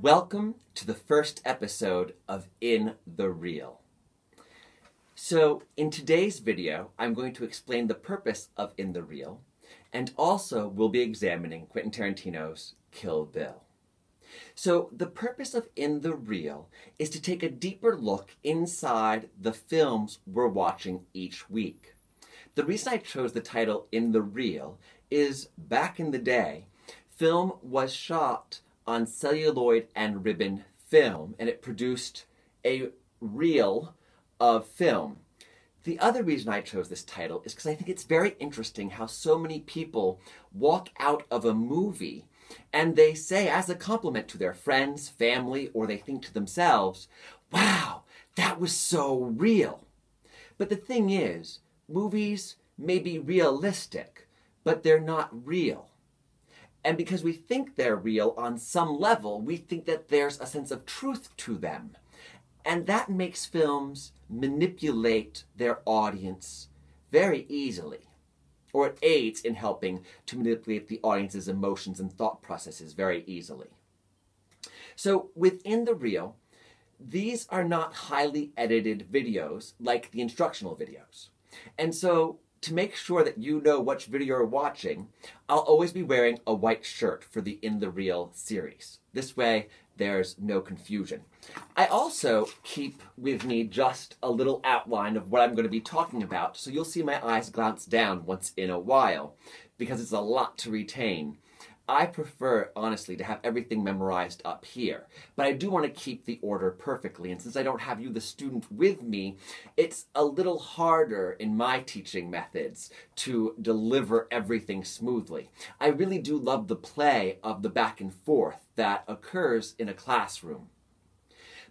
Welcome to the first episode of In the Reel. So, in today's video, I'm going to explain the purpose of In the Reel, and also we'll be examining Quentin Tarantino's Kill Bill. So, the purpose of In the Reel is to take a deeper look inside the films we're watching each week. The reason I chose the title In the Reel is, back in the day, film was shot on celluloid and ribbon film, and it produced a reel of film. The other reason I chose this title is because I think it's very interesting how so many people walk out of a movie and they say, as a compliment to their friends, family, or they think to themselves, wow, that was so real. But the thing is, movies may be realistic, but they're not real. And because we think they're real on some level, we think that there's a sense of truth to them. And that makes films manipulate their audience very easily. Or it aids in helping to manipulate the audience's emotions and thought processes very easily. So within the reel, these are not highly edited videos like the instructional videos. And so to make sure that you know which video you're watching, I'll always be wearing a white shirt for the In the Reel series. This way, there's no confusion. I also keep with me just a little outline of what I'm going to be talking about, so you'll see my eyes glance down once in a while, because it's a lot to retain. I prefer, honestly, to have everything memorized up here, but I do want to keep the order perfectly, and since I don't have you, the student, with me, it's a little harder in my teaching methods to deliver everything smoothly. I really do love the play of the back and forth that occurs in a classroom.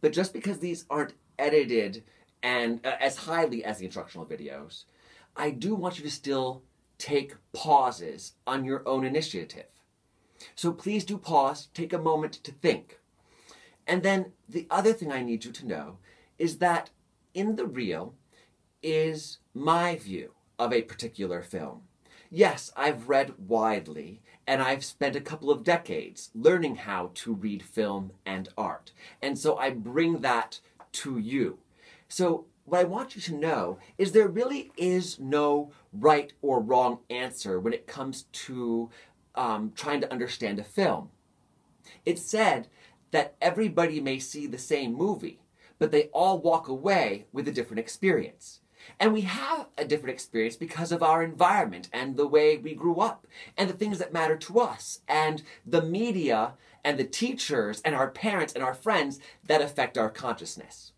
But just because these aren't edited and as highly as the instructional videos, I do want you to still take pauses on your own initiative. So please do pause, take a moment to think. And then the other thing I need you to know is that In the Reel is my view of a particular film. Yes, I've read widely, and I've spent a couple of decades learning how to read film and art. And so I bring that to you. So what I want you to know is there really is no right or wrong answer when it comes to trying to understand a film. It's said that everybody may see the same movie, but they all walk away with a different experience. And we have a different experience because of our environment and the way we grew up and the things that matter to us and the media and the teachers and our parents and our friends that affect our consciousness.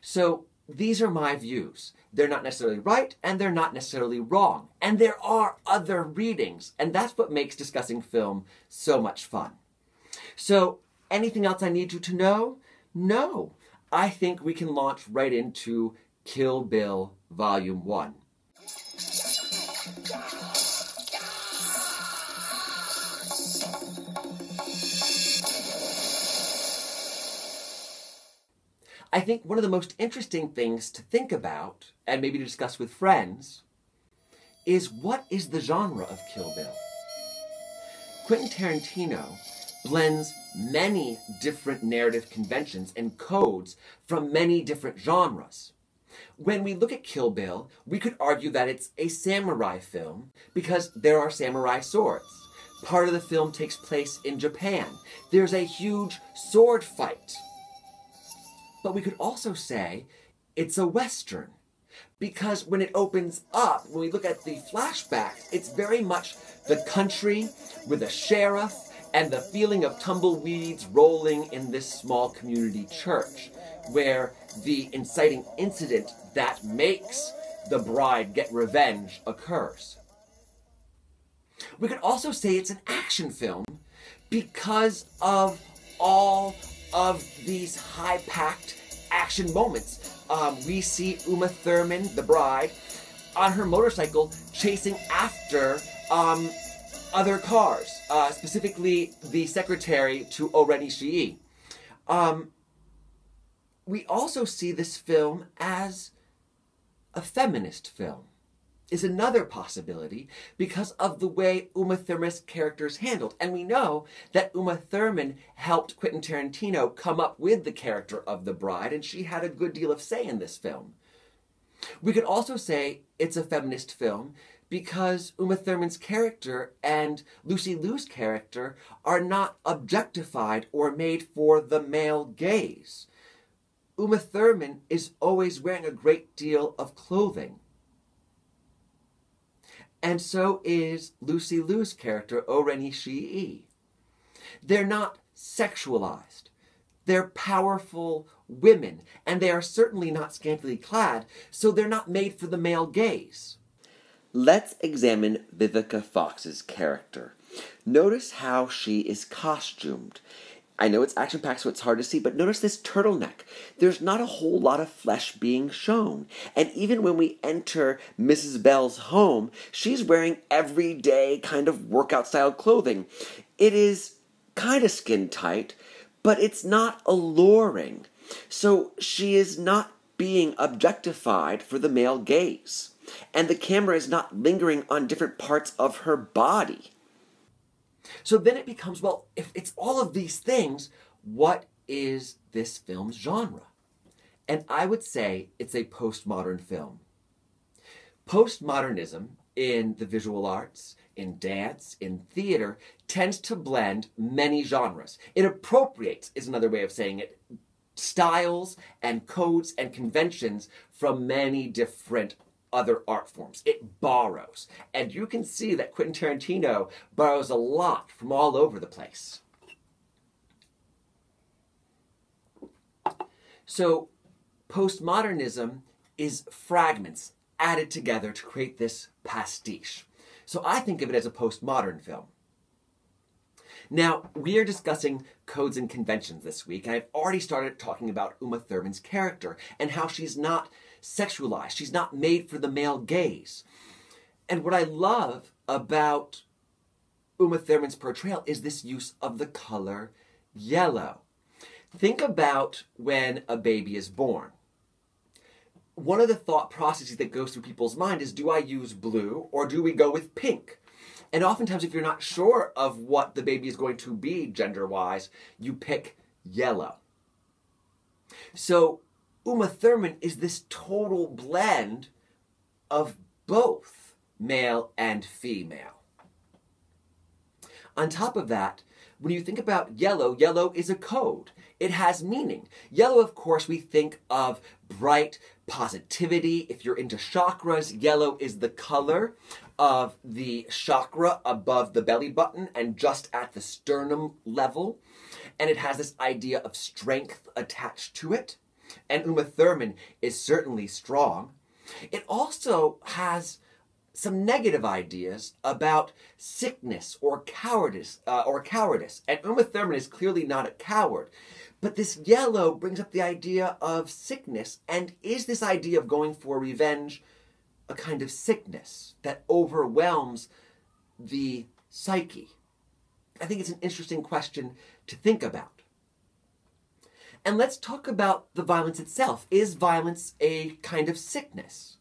So these are my views. They're not necessarily right, and they're not necessarily wrong. And there are other readings, and that's what makes discussing film so much fun. So, anything else I need you to know? No. I think we can launch right into Kill Bill V.1. I think one of the most interesting things to think about, and maybe to discuss with friends, is what is the genre of Kill Bill? Quentin Tarantino blends many different narrative conventions and codes from many different genres. When we look at Kill Bill, we could argue that it's a samurai film because there are samurai swords. Part of the film takes place in Japan. There's a huge sword fight. But we could also say it's a Western, because when it opens up, when we look at the flashbacks, it's very much the country with a sheriff and the feeling of tumbleweeds rolling in this small community church, where the inciting incident that makes the bride get revenge occurs. We could also say it's an action film because of all of these high-packed action moments. We see Uma Thurman, the bride, on her motorcycle chasing after other cars, specifically the secretary to Oren Ishii. We also see this film as a feminist film. is another possibility because of the way Uma Thurman's character is handled. And we know that Uma Thurman helped Quentin Tarantino come up with the character of the bride, and she had a good deal of say in this film. We could also say it's a feminist film because Uma Thurman's character and Lucy Liu's character are not objectified or made for the male gaze. Uma Thurman is always wearing a great deal of clothing. And so is Lucy Liu's character, Oreni Shii. They're not sexualized. They're powerful women, and they are certainly not scantily clad, so they're not made for the male gaze. Let's examine Vivica Fox's character. Notice how she is costumed. I know it's action-packed, so it's hard to see, but notice this turtleneck. There's not a whole lot of flesh being shown. And even when we enter Mrs. Bell's home, she's wearing everyday kind of workout-style clothing. It is kind of skin-tight, but it's not alluring. So she is not being objectified for the male gaze. And the camera is not lingering on different parts of her body. So then it becomes, well, if it's all of these things, what is this film's genre? And I would say it's a postmodern film. Postmodernism in the visual arts, in dance, in theater, tends to blend many genres. It appropriates, is another way of saying it, styles and codes and conventions from many different other art forms. It borrows. And you can see that Quentin Tarantino borrows a lot from all over the place. So, postmodernism is fragments added together to create this pastiche. So I think of it as a postmodern film. Now, we are discussing codes and conventions this week, and I've already started talking about Uma Thurman's character and how she's not sexualized. She's not made for the male gaze. And what I love about Uma Thurman's portrayal is this use of the color yellow. Think about when a baby is born. One of the thought processes that goes through people's mind is, do I use blue or do we go with pink? And oftentimes, if you're not sure of what the baby is going to be gender-wise, you pick yellow. So Uma Thurman is this total blend of both male and female. On top of that, when you think about yellow, yellow is a code. It has meaning. Yellow, of course, we think of bright positivity. If you're into chakras, yellow is the color of the chakra above the belly button and just at the sternum level. And it has this idea of strength attached to it. And Uma Thurman is certainly strong. It also has some negative ideas about sickness or cowardice. And Uma Thurman is clearly not a coward. But this yellow brings up the idea of sickness, and is this idea of going for revenge a kind of sickness that overwhelms the psyche? I think it's an interesting question to think about. And let's talk about the violence itself. Is violence a kind of sickness?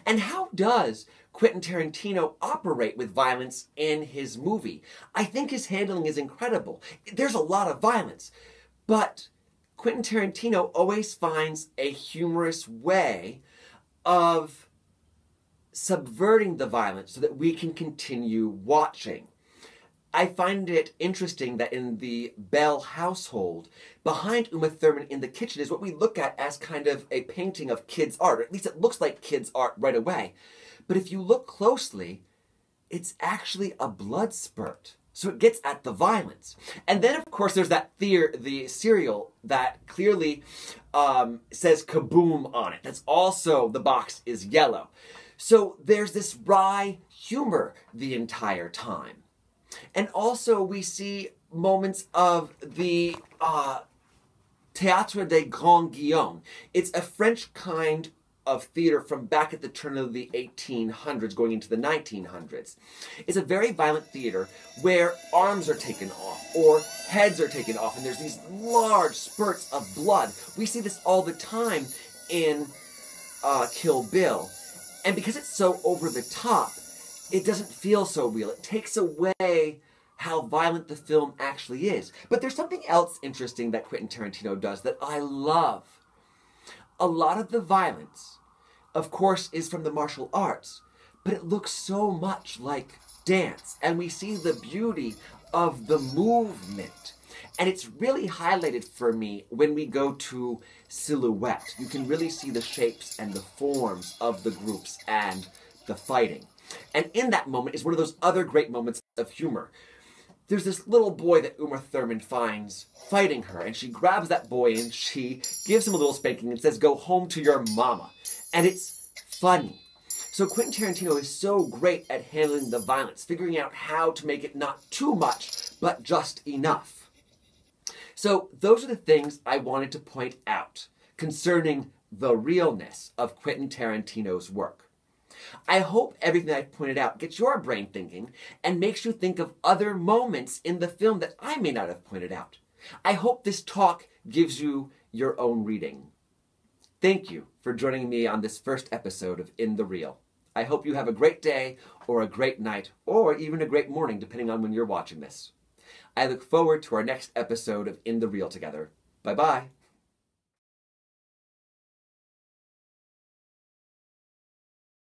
And how does Quentin Tarantino operate with violence in his movie? I think his handling is incredible. There's a lot of violence, but Quentin Tarantino always finds a humorous way of subverting the violence so that we can continue watching. I find it interesting that in the Bell household, behind Uma Thurman in the kitchen is what we look at as kind of a painting of kids' art, or at least it looks like kids' art right away. But if you look closely, it's actually a blood spurt. So it gets at the violence. And then, of course, there's that the cereal that clearly says kaboom on it. That's also, the box is yellow. So there's this wry humor the entire time. And also we see moments of the Théâtre des Grands Guillaumes. It's a French kind of theater from back at the turn of the 1800s going into the 1900s. It's a very violent theater where arms are taken off or heads are taken off and there's these large spurts of blood. We see this all the time in Kill Bill. And because it's so over the top, it doesn't feel so real. It takes away how violent the film actually is. But there's something else interesting that Quentin Tarantino does that I love. A lot of the violence, of course, is from the martial arts, but it looks so much like dance, and we see the beauty of the movement. And it's really highlighted for me when we go to silhouette. You can really see the shapes and the forms of the groups and the fighting. And in that moment is one of those other great moments of humor. There's this little boy that Uma Thurman finds fighting her, and she grabs that boy and she gives him a little spanking and says, "Go home to your mama." And it's funny. So Quentin Tarantino is so great at handling the violence, figuring out how to make it not too much, but just enough. So those are the things I wanted to point out concerning the realness of Quentin Tarantino's work. I hope everything I've pointed out gets your brain thinking and makes you think of other moments in the film that I may not have pointed out. I hope this talk gives you your own reading. Thank you for joining me on this first episode of In the Real. I hope you have a great day, or a great night, or even a great morning, depending on when you're watching this. I look forward to our next episode of In the Real together. Bye-bye.